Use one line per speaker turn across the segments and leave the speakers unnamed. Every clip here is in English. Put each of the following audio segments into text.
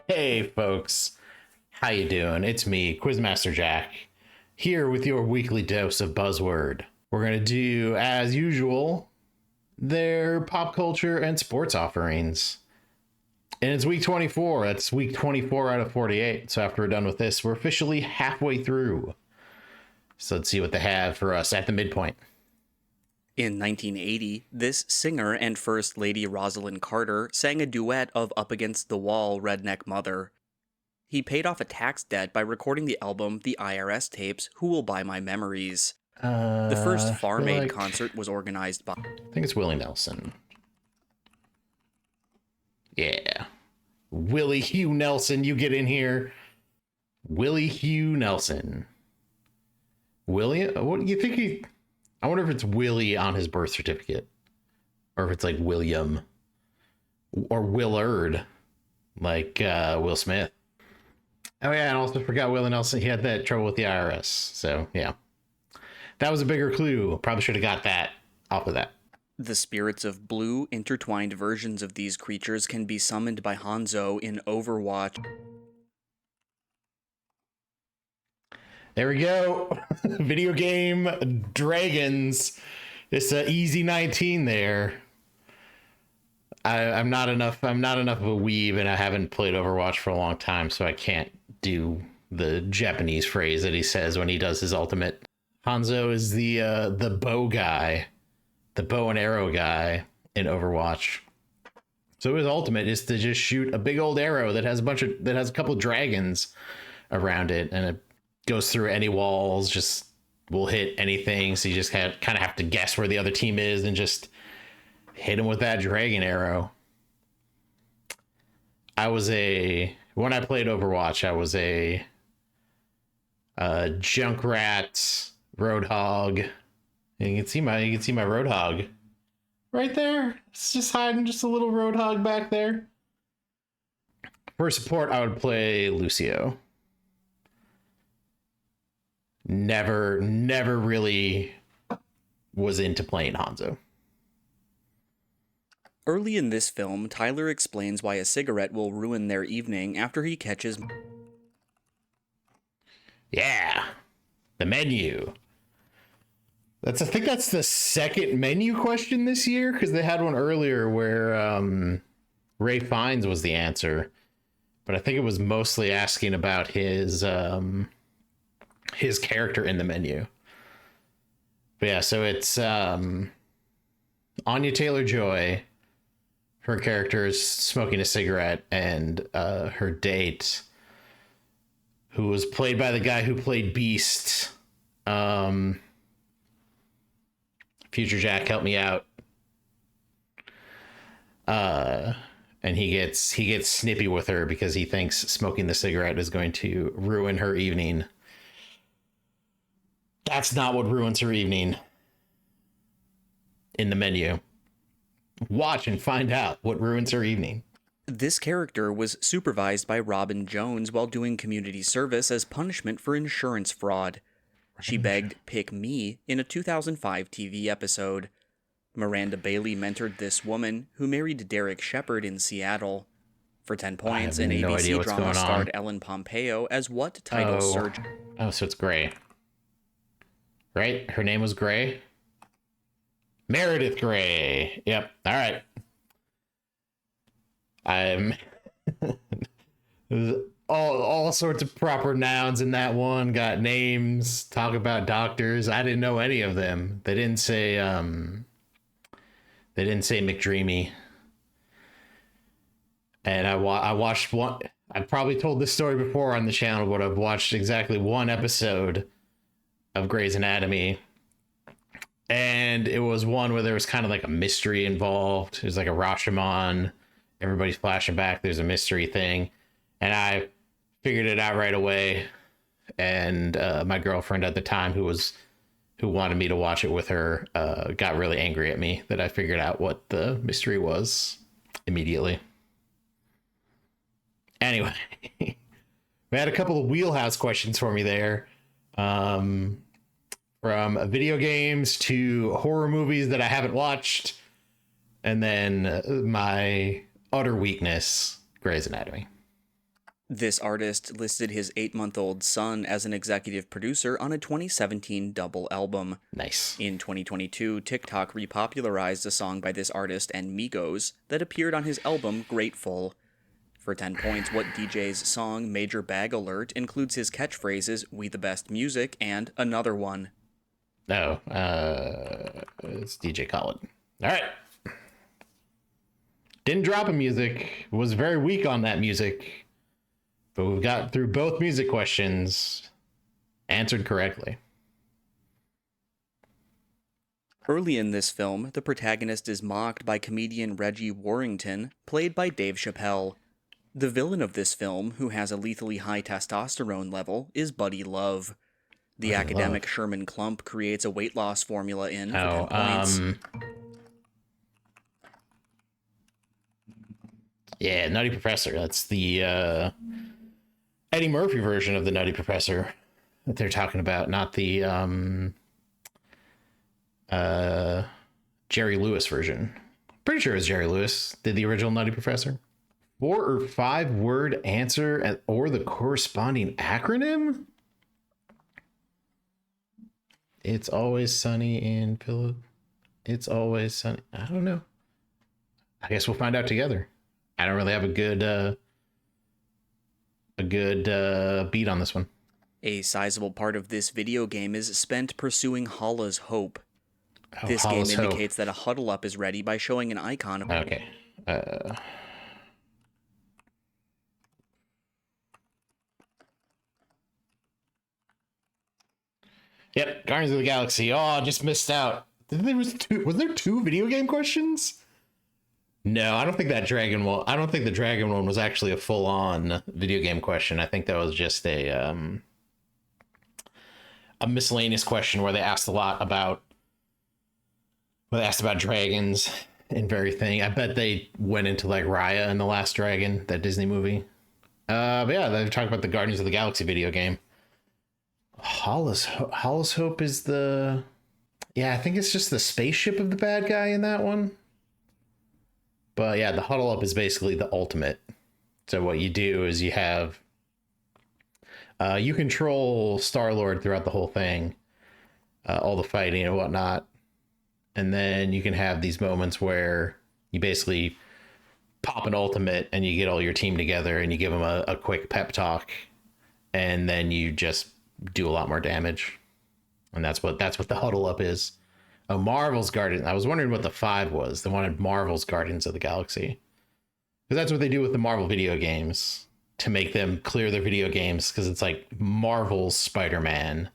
Hey folks, how you doing? It's me, Quizmaster Jack, here with your weekly dose of Buzzword. We're gonna do, as usual, their pop culture and sports offerings. And it's week 24. That's week 24 out of 48. So after we're done with this, we're officially halfway through. So let's see what they have for us at the midpoint.
In 1980, this singer and First Lady Rosalind Carter sang a duet of Up Against the Wall, Redneck Mother. He paid off a tax debt by recording the album The IRS Tapes, Who Will Buy My Memories. The first Farm Aid concert was organized by...
I think it's Willie Nelson. Yeah. Willie Hugh Nelson, you get in here. Willie Hugh Nelson. Willie? What do you think he... I wonder if it's Willie on his birth certificate. Or if it's like William. Or Willard. Like Will Smith. Oh yeah, and I also forgot Willie Nelson. He had that trouble with the IRS. So, yeah. That was a bigger clue. Probably should have got that off of that.
The spirits of blue, intertwined versions of these creatures can be summoned by Hanzo in Overwatch.
There we go. Video game dragons. It's an easy 19 there. I'm not enough of a weeb, and I haven't played Overwatch for a long time, so I can't do the Japanese phrase that he says when he does his ultimate. Hanzo is the bow guy, the bow and arrow guy in Overwatch. So his ultimate is to just shoot a big old arrow that has a couple dragons around it, and it goes through any walls, just will hit anything. So you just kind of have to guess where the other team is and just hit him with that dragon arrow. When I played Overwatch, I was a Junkrat Roadhog. And you can see my Roadhog right there. It's just hiding just a little Roadhog back there. For support, I would play Lucio. Never really was into playing Hanzo.
Early in this film, Tyler explains why a cigarette will ruin their evening after he catches...
Yeah, the menu. I think that's the second menu question this year, because they had one earlier where Ray Fiennes was the answer, but I think it was mostly asking about his character in the menu. But yeah, so it's Anya Taylor-Joy. Her character is smoking a cigarette, and her date, who was played by the guy who played Beast. Future Jack, help me out. And he gets snippy with her because he thinks smoking the cigarette is going to ruin her evening. That's not what ruins her evening in the menu. Watch and find out what ruins her evening.
This character was supervised by Robin Jones while doing community service as punishment for insurance fraud. She begged "pick me" in a 2005 TV episode. Miranda Bailey mentored this woman, who married Derek Shepard in Seattle. For 10 points, an ABC drama starred Ellen Pompeo as what title surgeon?
Oh, so it's Gray. Right? Her name was Gray? Meredith Grey. Yep. All right. I'm all sorts of proper nouns in that one. Got names. Talk about doctors. I didn't know any of them. They didn't say McDreamy. And I watched one. I've probably told this story before on the channel, but I've watched exactly one episode of Grey's Anatomy. And it was one where there was kind of like a mystery involved. There's like a Rashomon. Everybody's flashing back. There's a mystery thing. And I figured it out right away. And my girlfriend at the time, who wanted me to watch it with her, got really angry at me that I figured out what the mystery was immediately. Anyway, we had a couple of wheelhouse questions for me there. From video games to horror movies that I haven't watched, and then my utter weakness, Grey's Anatomy.
This artist listed his 8-month-old son as an executive producer on a 2017 double album.
Nice.
In 2022, TikTok repopularized a song by this artist and Migos that appeared on his album Grateful. For 10 points, what DJ's song Major Bag Alert includes his catchphrases "We the Best Music" and "Another One"?
No, it's DJ Khaled. All right. Didn't drop a music. Was very weak on that music. But we've got through both music questions. Answered correctly.
Early in this film, the protagonist is mocked by comedian Reggie Warrington, played by Dave Chappelle. The villain of this film, who has a lethally high testosterone level, is Buddy Love. The academic Sherman Klump creates a weight loss formula for 10 points.
Yeah, Nutty Professor. That's the Eddie Murphy version of the Nutty Professor that they're talking about, not the Jerry Lewis version. Pretty sure it was Jerry Lewis did the original Nutty Professor. 4 or 5 word answer or the corresponding acronym? It's always sunny in Philip. It's always sunny. I don't know. I guess we'll find out together. I don't really have a good beat on this one.
A sizable part of this video game is spent pursuing Hala's Hope. This
Hala's
game
Hope.
indicates that a huddle up is ready by showing an icon of...
Okay. Yep, Guardians of the Galaxy. Oh, I just missed out. Was there 2 video game questions? No, I don't think that dragon one. I don't think the dragon one was actually a full-on video game question. I think that was just a miscellaneous question where they asked a lot about. Well, they asked about dragons and everything. I bet they went into like Raya and the Last Dragon, that Disney movie. But yeah, they talked about the Guardians of the Galaxy video game. Hala's Hope is the... Yeah, I think it's just the spaceship of the bad guy in that one. But yeah, the huddle up is basically the ultimate. So what you do is you have... you control Star-Lord throughout the whole thing. All the fighting and whatnot. And then you can have these moments where you basically pop an ultimate and you get all your team together and you give them a quick pep talk. And then you just do a lot more damage. And that's what the huddle up is. Oh, Marvel's Guardians. I was wondering what the 5 was. They wanted Marvel's Guardians of the Galaxy. Because that's what they do with the Marvel video games. To make them clear their video games. Because it's like Marvel's Spider-Man.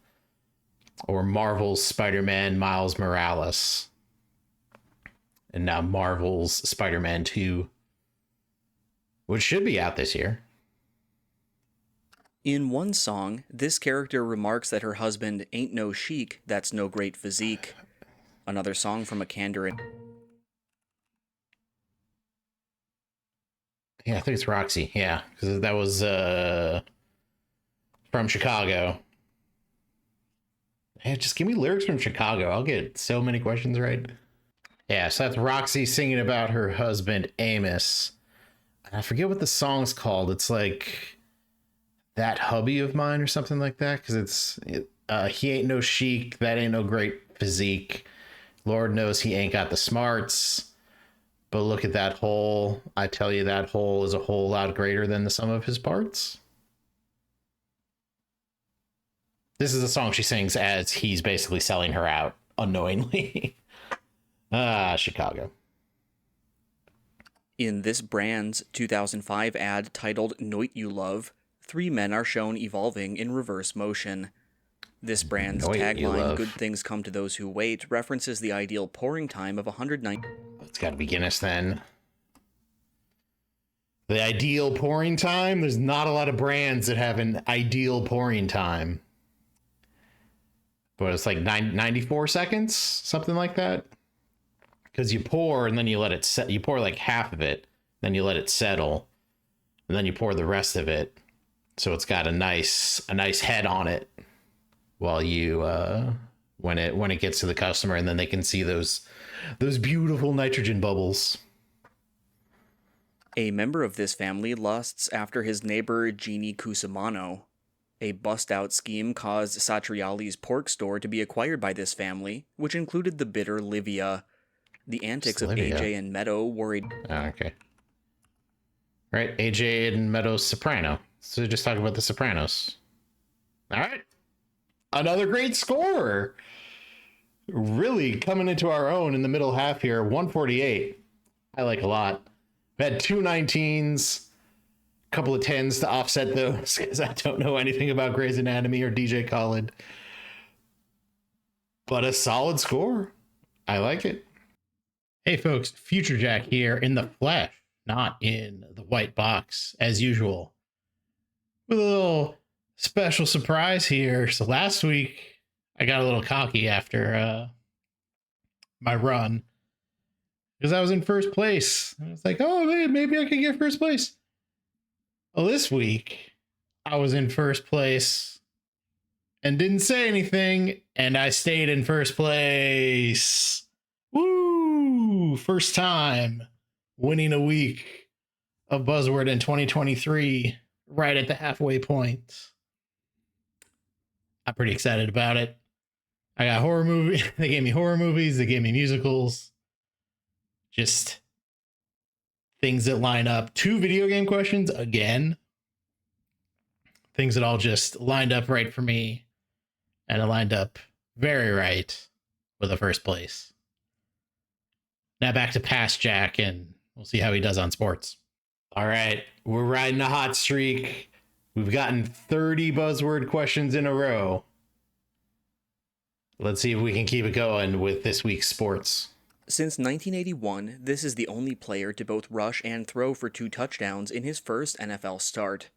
Or Marvel's Spider-Man Miles Morales. And now Marvel's Spider-Man 2. Which should be out this year.
In one song, this character remarks that her husband ain't no chic, that's no great physique. Another song from a candor.
Yeah, I think it's Roxy. Yeah, because that was from Chicago. Hey, just give me lyrics from Chicago. I'll get so many questions right. Yeah, so that's Roxy singing about her husband, Amos. I forget what the song's called. It's like That Hubby of Mine or something like that. Because he ain't no chic. That ain't no great physique. Lord knows he ain't got the smarts. But look at that hole. I tell you, that hole is a whole lot greater than the sum of his parts. This is a song she sings as he's basically selling her out unknowingly. Chicago.
In this brand's 2005 ad titled Noit You Love, 3 men are shown evolving in reverse motion. This brand's tagline, "Good things come to those who wait," references the ideal pouring time of 190.
It's got to be Guinness then. The ideal pouring time? There's not a lot of brands that have an ideal pouring time. But it's like 94 seconds, something like that. Because you pour and then you let it set. You pour like half of it, then you let it settle, and then you pour the rest of it. So it's got a nice head on it while you when it gets to the customer, and then they can see those beautiful nitrogen bubbles.
A member of this family lusts after his neighbor Jeannie Cusimano. A bust-out scheme caused Satriali's pork store to be acquired by this family, which included the bitter Livia. The antics of
Livia.
AJ and Meadow worried...
Oh, okay. Right, AJ and Meadows Soprano. So just talk about the Sopranos. All right. Another great score. Really coming into our own in the middle half here. 148. I like a lot. We had 2 19s, a couple of 10s to offset those because I don't know anything about Grey's Anatomy or DJ Khaled. But a solid score. I like it. Hey folks, Future Jack here in the flesh, not in the white box, as usual. With a little special surprise here. So last week, I got a little cocky after my run because I was in first place. I was like, oh, maybe I could get first place. Well, this week, I was in first place and didn't say anything, and I stayed in first place. Woo! First time winning a week of Buzzword in 2023, right at the halfway point. I'm pretty excited about it. I got horror movie. They gave me horror movies. They gave me musicals. Just things that line up. 2 video game questions again. Things that all just lined up right for me. And it lined up very right with the first place. Now back to Past Jack, and we'll see how he does on sports. All right, we're riding a hot streak. We've gotten 30 Buzzword questions in a row. Let's see if we can keep it going with this week's sports.
Since 1981, this is the only player to both rush and throw for 2 touchdowns in his first NFL start.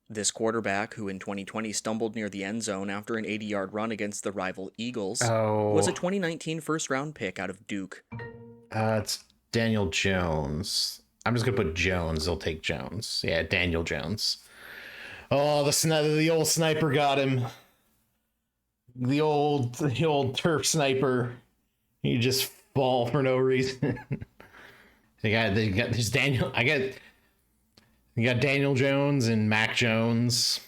This quarterback, who in 2020 stumbled near the end zone after an 80-yard run against the rival Eagles, was a 2019 first-round pick out of Duke.
It's Daniel Jones. I'm just gonna put Jones. I'll take Jones. Yeah, Daniel Jones. Oh, the old sniper got him. The old turf sniper. He just fall for no reason. There's Daniel. You got Daniel Jones and Mac Jones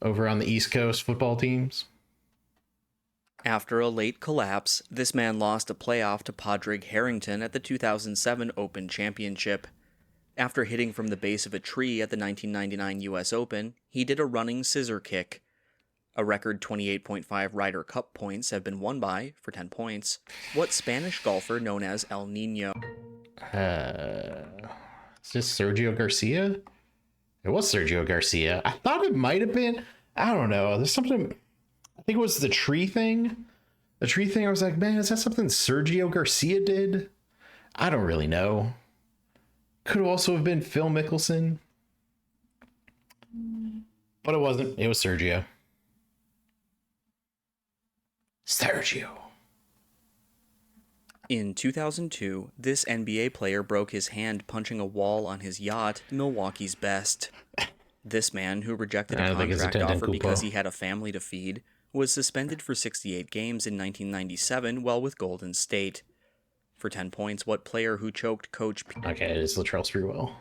over on the East Coast football teams.
After a late collapse, this man lost a playoff to Padraig Harrington at the 2007 Open Championship. After hitting from the base of a tree at the 1999 US Open, he did a running scissor kick. A record 28.5 Ryder Cup points have been won by, for 10 points, what Spanish golfer known as El Nino?
Is this Sergio Garcia? It was Sergio Garcia. I thought it might have been. I don't know. There's something. I think it was the tree thing. The tree thing. I was like, man, is that something Sergio Garcia did? I don't really know. Could also have been Phil Mickelson. But it wasn't. It was Sergio.
In 2002, this NBA player broke his hand punching a wall on his yacht, Milwaukee's Best. This man, who rejected a contract offer because he had a family to feed, was suspended for 68 games in 1997 while with Golden State. For 10 points, what player who choked Coach P...
Okay, it is Latrell Sprewell.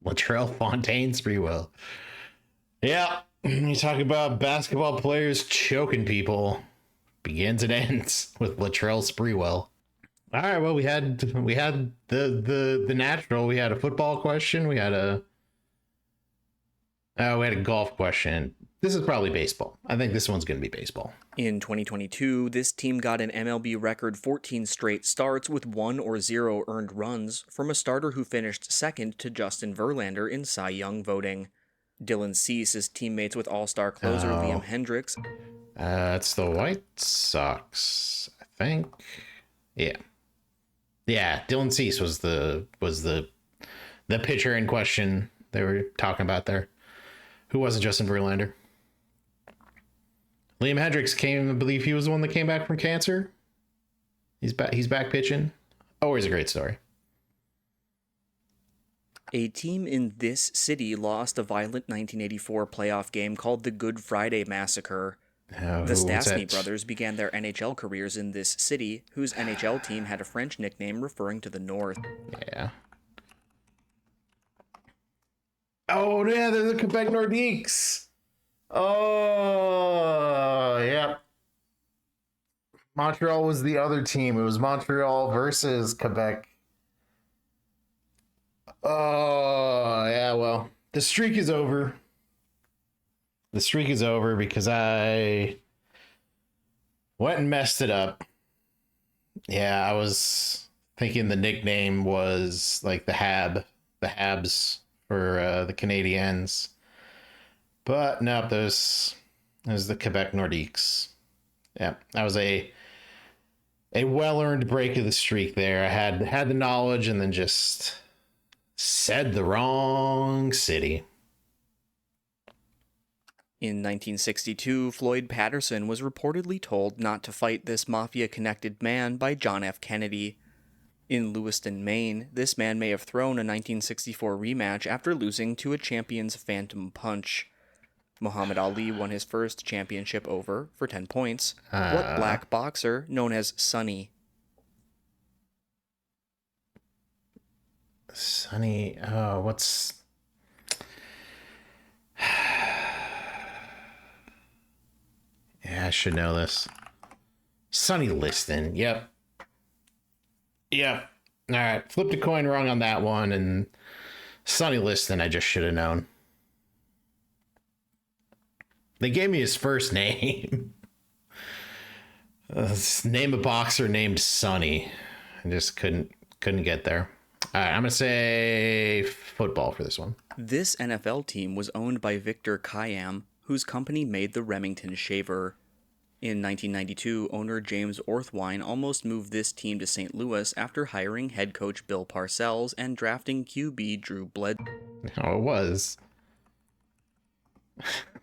Latrell Fontaine Sprewell. Yeah, you talk about basketball players choking people. Begins and ends with Latrell Sprewell. All right, well, we had the natural. We had a football question. We had a golf question. This is probably baseball. I think this one's going to be baseball.
In 2022, this team got an MLB record 14 straight starts with 1 or 0 earned runs from a starter who finished second to Justin Verlander in Cy Young voting. Dylan Cease is teammates with all-star closer Liam Hendricks.
It's the White Sox, I think. Yeah, Dylan Cease was the pitcher in question they were talking about there, who wasn't Justin Verlander. Liam Hendricks I believe he was the one that came back from cancer. He's back pitching. Always a great story.
A team in this city lost a violent 1984 playoff game called the Good Friday Massacre. The
What's
Stastny
that?
brothers began their NHL careers in this city, whose NHL team had a French nickname referring to the North.
Yeah. Oh, yeah, they're the Quebec Nordiques. Oh, yeah. Montreal was the other team. It was Montreal versus Quebec. Oh, yeah, well, the streak is over. The streak is over because I went and messed it up. Yeah, I was thinking the nickname was like the Habs for the Canadiens. But nope, there's the Quebec Nordiques. Yeah, that was a well-earned break of the streak there. I had the knowledge and then just said the wrong city.
In 1962, Floyd Patterson was reportedly told not to fight this mafia-connected man by John F. Kennedy. In Lewiston, Maine, this man may have thrown a 1964 rematch after losing to a champion's phantom punch. Muhammad Ali won his first championship over for 10 points. What black boxer, known as Sonny?
Sonny, what's... Yeah, I should know this. Sonny Liston. Yep. All right. Flipped a coin wrong on that one, and Sonny Liston, I just should have known. They gave me his first name. Name a boxer named Sonny. I just couldn't get there. All right, I'm gonna say football for this one.
This NFL team was owned by Victor Kayam, whose company made the Remington shaver. In 1992, owner James Orthwine almost moved this team to St. Louis after hiring head coach Bill Parcells and drafting QB Drew Bledsoe.
Oh, it was.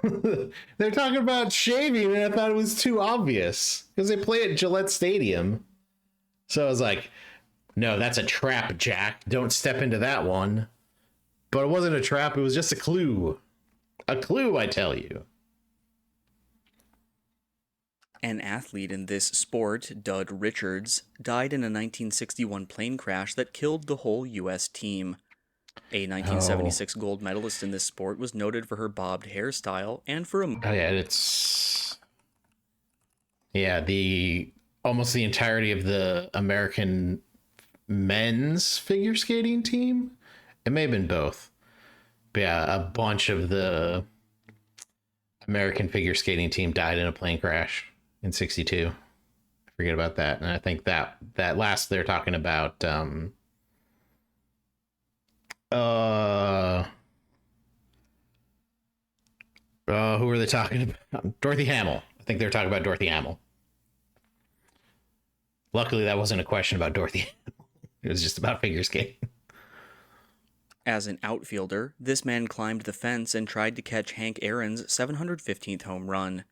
They're talking about shaving, and I thought it was too obvious because they play at Gillette Stadium. So I was like, no, that's a trap, Jack. Don't step into that one. But it wasn't a trap. It was just a clue. A clue, I tell you.
An athlete in this sport, Dud Richards, died in a 1961 plane crash that killed the whole U.S. team. A 1976 gold medalist in this sport was noted for her bobbed hairstyle and for a...
Oh, yeah, it's... Yeah, almost the entirety of the American men's figure skating team. It may have been both. But yeah, a bunch of the American figure skating team died in a plane crash in 62. Forget about that. And I think that last they're talking about who are they talking about? Dorothy Hamill. I think they're talking about Dorothy Hamill. Luckily, that wasn't a question about Dorothy Hamill. It was just about figure skating.
As an outfielder, this man climbed the fence and tried to catch Hank Aaron's 715th home run.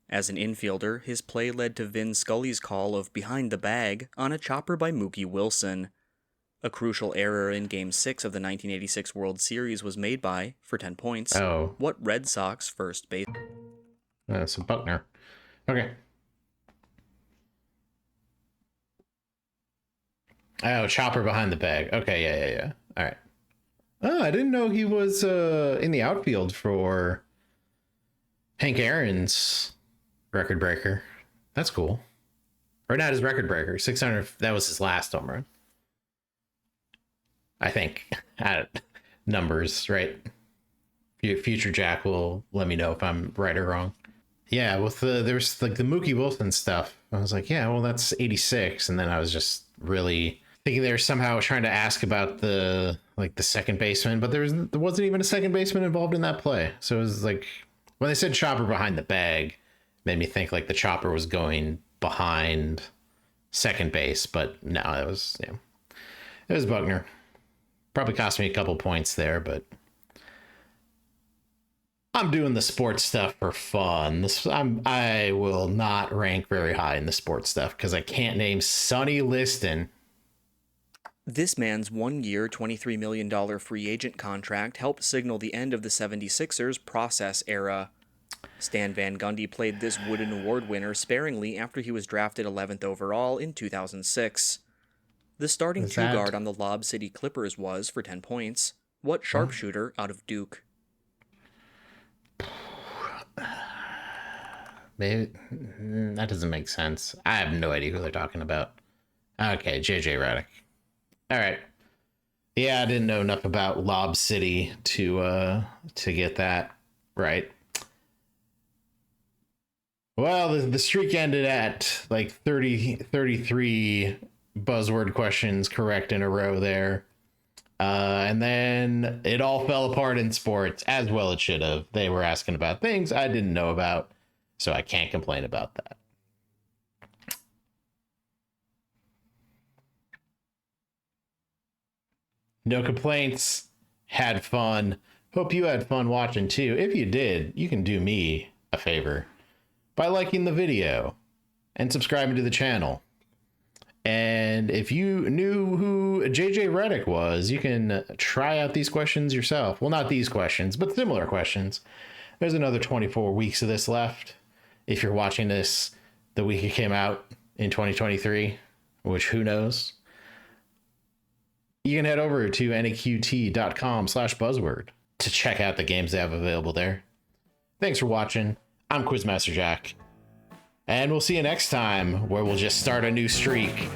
As an infielder, his play led to Vin Scully's call of behind the bag on a chopper by Mookie Wilson. A crucial error in Game 6 of the 1986 World Series was made by, for 10 points, what Red Sox first base?
So Buckner. Okay. Oh, chopper behind the bag. Okay, yeah. All right. Oh, I didn't know he was in the outfield for Hank Aaron's record breaker. That's cool. Or not his record breaker. 600. That was his last home run. I think. Numbers, right? Future Jack will let me know if I'm right or wrong. Yeah, with there's like the Mookie Wilson stuff. I was like, yeah, well, that's 86. And then I was just really thinking they were somehow trying to ask about the second baseman, but there wasn't even a second baseman involved in that play. So it was like when they said chopper behind the bag, made me think like the chopper was going behind second base, but no, it was Buckner. Probably cost me a couple points there, but I'm doing the sports stuff for fun. I will not rank very high in the sports stuff because I can't name Sonny Liston.
This man's one-year, $23 million free agent contract helped signal the end of the 76ers process era. Stan Van Gundy played this Wooden Award winner sparingly after he was drafted 11th overall in 2006. The starting
Is that-
two-guard on the Lob City Clippers was, for 10 points, what sharpshooter out of Duke?
Maybe that doesn't make sense. I have no idea who they're talking about. Okay, JJ Redick. All right. Yeah, I didn't know enough about Lob City to get that right. Well, the streak ended at like 33 buzzword questions correct in a row there. And then it all fell apart in sports, as well it should have. They were asking about things I didn't know about, so I can't complain about that. No complaints. Had fun. Hope you had fun watching too. If you did, you can do me a favor by liking the video and subscribing to the channel. And if you knew who JJ Redick was, you can try out these questions yourself. Well, not these questions, but similar questions. There's another 24 weeks of this left. If you're watching this the week it came out in 2023, which who knows, you can head over to neqt.com/buzzword to check out the games they have available there. Thanks for watching. I'm Quizmaster Jack. And we'll see you next time, where we'll just start a new streak.